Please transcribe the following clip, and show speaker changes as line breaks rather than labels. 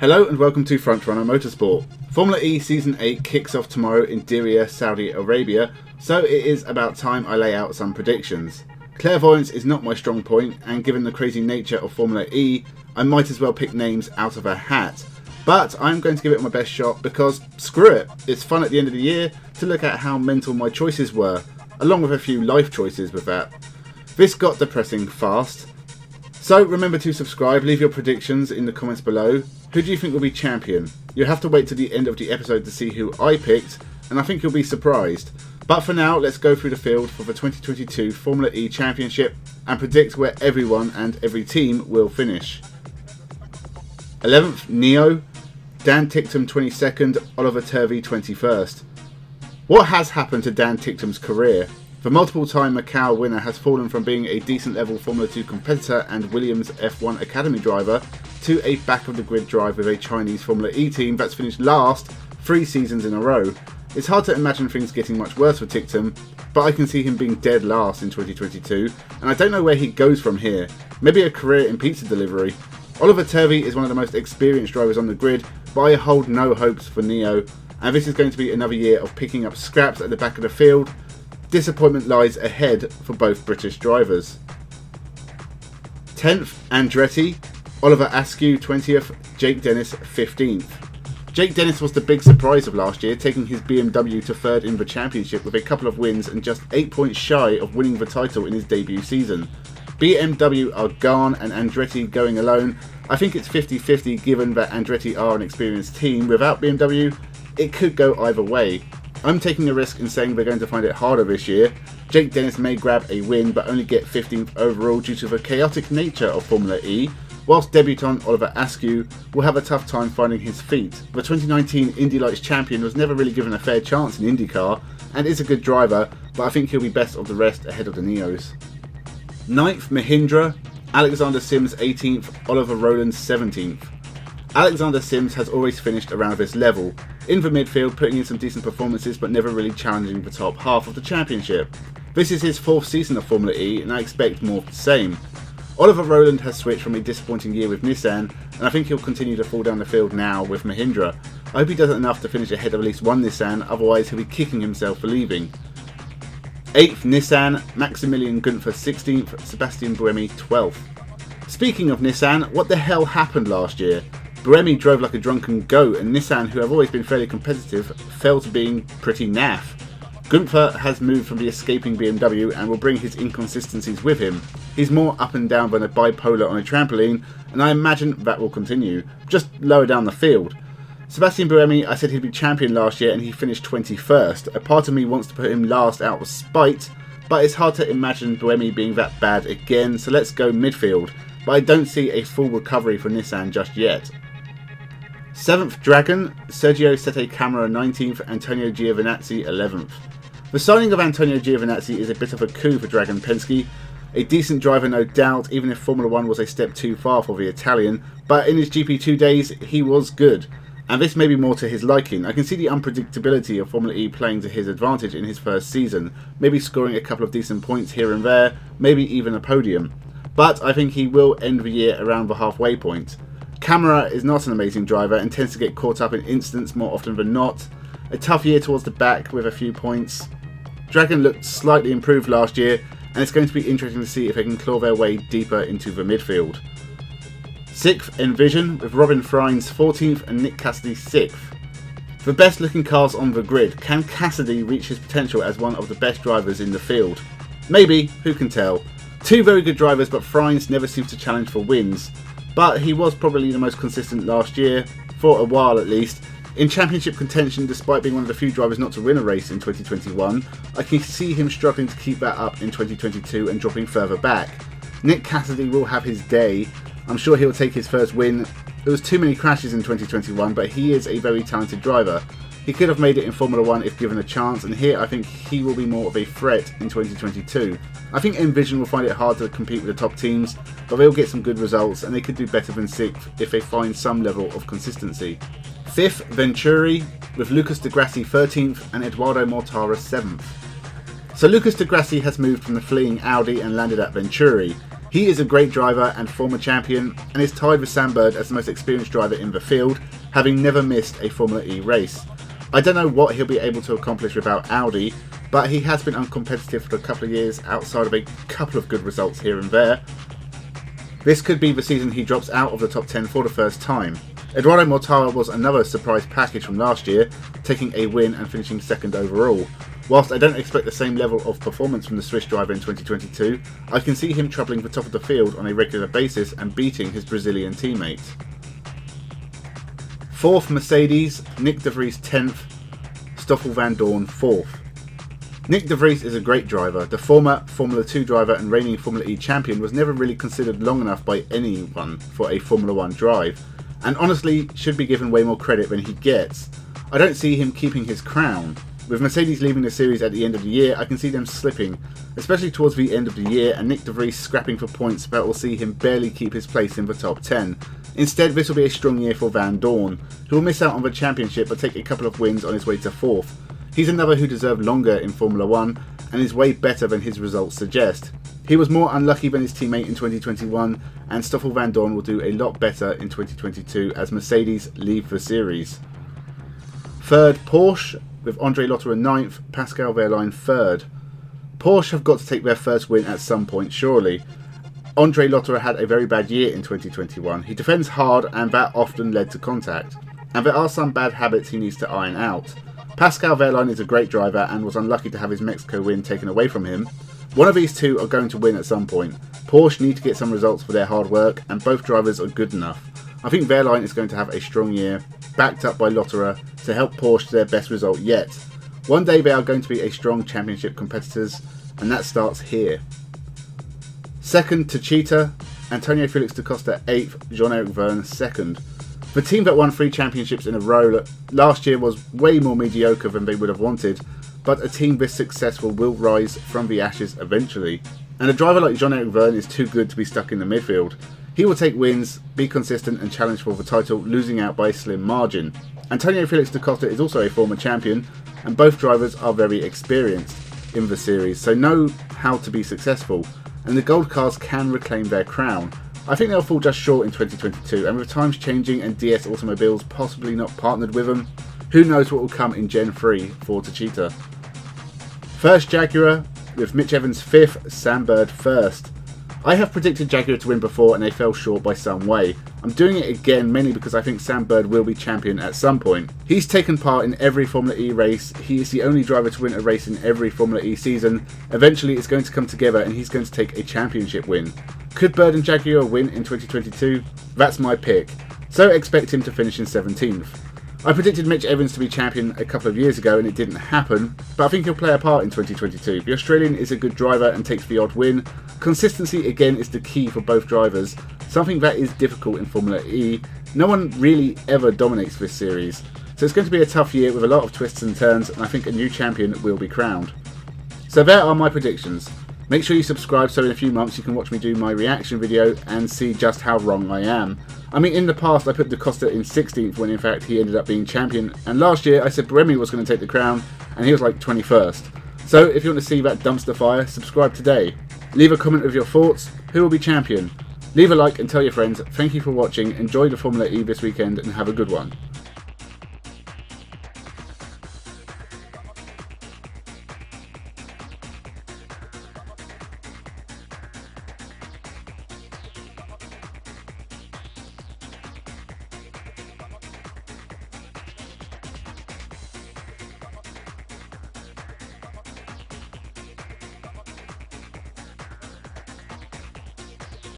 Hello and welcome to Frontrunner Motorsport. Formula E Season 8 kicks off tomorrow in Diriyah, Saudi Arabia, so it is about time I lay out some predictions. Clairvoyance is not my strong point, and given the crazy nature of Formula E, I might as well pick names out of a hat. But I'm going to give it my best shot because, screw it, it's fun at the end of the year to look at how mental my choices were, along with a few life choices with that. This got depressing fast. So remember to subscribe, leave your predictions in the comments below. Who do you think will be champion? You'll have to wait till the end of the episode to see who I picked, and I think you'll be surprised. But for now, let's go through the field for the 2022 Formula E Championship and predict where everyone and every team will finish. 11th, Neo. Dan Ticktum 22nd, Oliver Turvey 21st. What has happened to Dan Ticktum's career? The multiple-time Macau winner has fallen from being a decent-level Formula 2 competitor and Williams F1 Academy driver to a back-of-the-grid drive with a Chinese Formula E team that's finished last 3 seasons in a row. It's hard to imagine things getting much worse for Ticktum, but I can see him being dead last in 2022, and I don't know where he goes from here. Maybe a career in pizza delivery. Oliver Turvey is one of the most experienced drivers on the grid, but I hold no hopes for Neo, and this is going to be another year of picking up scraps at the back of the field. Disappointment lies ahead for both British drivers. 10th, Andretti. Oliver Askew 20th, Jake Dennis 15th. Jake Dennis was the big surprise of last year, taking his BMW to 3rd in the championship with a couple of wins and just 8 points shy of winning the title in his debut season. BMW are gone and Andretti going alone. I think it's 50-50 given that Andretti are an experienced team. Without BMW, it could go either way. I'm taking a risk in saying they're going to find it harder this year. Jake Dennis may grab a win but only get 15th overall due to the chaotic nature of Formula E, whilst debutant Oliver Askew will have a tough time finding his feet. The 2019 Indy Lights champion was never really given a fair chance in IndyCar and is a good driver, but I think he'll be best of the rest ahead of the Neos. 9th, Mahindra. Alexander Sims 18th, Oliver Rowland 17th. Alexander Sims has always finished around this level, in the midfield putting in some decent performances but never really challenging the top half of the championship. This is his 4th season of Formula E and I expect more of the same. Oliver Rowland has switched from a disappointing year with Nissan and I think he'll continue to fall down the field now with Mahindra. I hope he does enough to finish ahead of at least one Nissan, otherwise he'll be kicking himself for leaving. 8th, Nissan. Maximilian Gunther 16th, Sebastian Buremi 12th. Speaking of Nissan, what the hell happened last year? Buremi drove like a drunken goat and Nissan, who have always been fairly competitive, fell to being pretty naff. Gunther has moved from the escaping BMW and will bring his inconsistencies with him. He's more up and down than a bipolar on a trampoline and I imagine that will continue, just lower down the field. Sebastian Buremi, I said he'd be champion last year and he finished 21st. A part of me wants to put him last out of spite, but it's hard to imagine Buremi being that bad again, so let's go midfield. But I don't see a full recovery for Nissan just yet. 7th, Dragon. Sergio Sette Camara 19th, Antonio Giovinazzi 11th. The signing of Antonio Giovinazzi is a bit of a coup for Dragon Penske. A decent driver no doubt, even if Formula 1 was a step too far for the Italian, but in his GP2 days he was good. And this may be more to his liking. I can see the unpredictability of Formula E playing to his advantage in his first season, maybe scoring a couple of decent points here and there, maybe even a podium. But I think he will end the year around the halfway point. Camara is not an amazing driver and tends to get caught up in incidents more often than not. A tough year towards the back with a few points. Dragon looked slightly improved last year and it's going to be interesting to see if they can claw their way deeper into the midfield. 6th, Envision, with Robin Freins 14th and Nick Cassidy 6th. The best looking cars on the grid, can Cassidy reach his potential as one of the best drivers in the field? Maybe, who can tell. 2 very good drivers, but Freins never seems to challenge for wins. But he was probably the most consistent last year, for a while at least. In championship contention, despite being one of the few drivers not to win a race in 2021, I can see him struggling to keep that up in 2022 and dropping further back. Nick Cassidy will have his day. I'm sure he'll take his first win. There was too many crashes in 2021, but he is a very talented driver. He could have made it in Formula 1 if given a chance, and here I think he will be more of a threat in 2022. I think Envision will find it hard to compete with the top teams, but they'll get some good results and they could do better than 6th if they find some level of consistency. 5th, Venturi, with Lucas Di Grassi 13th and Eduardo Mortar 7th. So Lucas Di Grassi has moved from the fleeing Audi and landed at Venturi. He is a great driver and former champion, and is tied with Sam Bird as the most experienced driver in the field, having never missed a Formula E race. I don't know what he'll be able to accomplish without Audi, but he has been uncompetitive for a couple of years outside of a couple of good results here and there. This could be the season he drops out of the top 10 for the first time. Eduardo Mortar was another surprise package from last year, taking a win and finishing second overall. Whilst I don't expect the same level of performance from the Swiss driver in 2022, I can see him troubling the top of the field on a regular basis and beating his Brazilian teammate. 4th Mercedes, Nick de Vries 10th, Stoffel Vandoorne 4th. Nick de Vries is a great driver. The former Formula 2 driver and reigning Formula E champion was never really considered long enough by anyone for a Formula 1 drive, and honestly should be given way more credit than he gets. I don't see him keeping his crown. With Mercedes leaving the series at the end of the year, I can see them slipping, especially towards the end of the year, and Nick de Vries scrapping for points that will see him barely keep his place in the top 10. Instead, this will be a strong year for Vandoorne, who will miss out on the championship but take a couple of wins on his way to 4th. He's another who deserved longer in Formula 1 and is way better than his results suggest. He was more unlucky than his teammate in 2021, and Stoffel Vandoorne will do a lot better in 2022 as Mercedes leave the series. 3rd Porsche, with André Lotterer 9th, Pascal Wehrlein 3rd. Porsche have got to take their first win at some point, surely. André Lotterer had a very bad year in 2021. He defends hard and that often led to contact. And there are some bad habits he needs to iron out. Pascal Wehrlein is a great driver and was unlucky to have his Mexico win taken away from him. One of these two are going to win at some point. Porsche need to get some results for their hard work, and both drivers are good enough. I think Wehrlein is going to have a strong year, backed up by Lotterer, to help Porsche to their best result yet. One day they are going to be a strong championship competitors, and that starts here. 2nd Techeetah, Antonio Felix da Costa 8th, Jean-Eric Vergne 2nd. The team that won 3 championships in a row last year was way more mediocre than they would have wanted, but a team this successful will rise from the ashes eventually. And a driver like Jean-Eric Vergne is too good to be stuck in the midfield. He will take wins, be consistent and challenge for the title, losing out by a slim margin. Antonio Felix da Costa is also a former champion, and both drivers are very experienced in the series, so know how to be successful, and the Gold Cars can reclaim their crown. I think they'll fall just short in 2022, and with times changing and DS Automobiles possibly not partnered with them, who knows what will come in Gen 3 for Techeetah. 1st Jaguar, with Mitch Evans 5th, Sam Bird 1st. I have predicted Jaguar to win before and they fell short by some way. I'm doing it again mainly because I think Sam Bird will be champion at some point. He's taken part in every Formula E race, he is the only driver to win a race in every Formula E season. Eventually it's going to come together and he's going to take a championship win. Could Bird and Jaguar win in 2022? That's my pick, so expect him to finish in 17th. I predicted Mitch Evans to be champion a couple of years ago and it didn't happen, but I think he'll play a part in 2022. The Australian is a good driver and takes the odd win. Consistency again is the key for both drivers, something that is difficult in Formula E. No one really ever dominates this series, so it's going to be a tough year with a lot of twists and turns, and I think a new champion will be crowned. So there are my predictions. Make sure you subscribe so in a few months you can watch me do my reaction video and see just how wrong I am. I mean, in the past I put Da Costa in 16th when in fact he ended up being champion, and last year I said Buremi was going to take the crown and he was like 21st. So if you want to see that dumpster fire, subscribe today. Leave a comment with your thoughts. Who will be champion? Leave a like and tell your friends. Thank you for watching. Enjoy the Formula E this weekend and have a good one.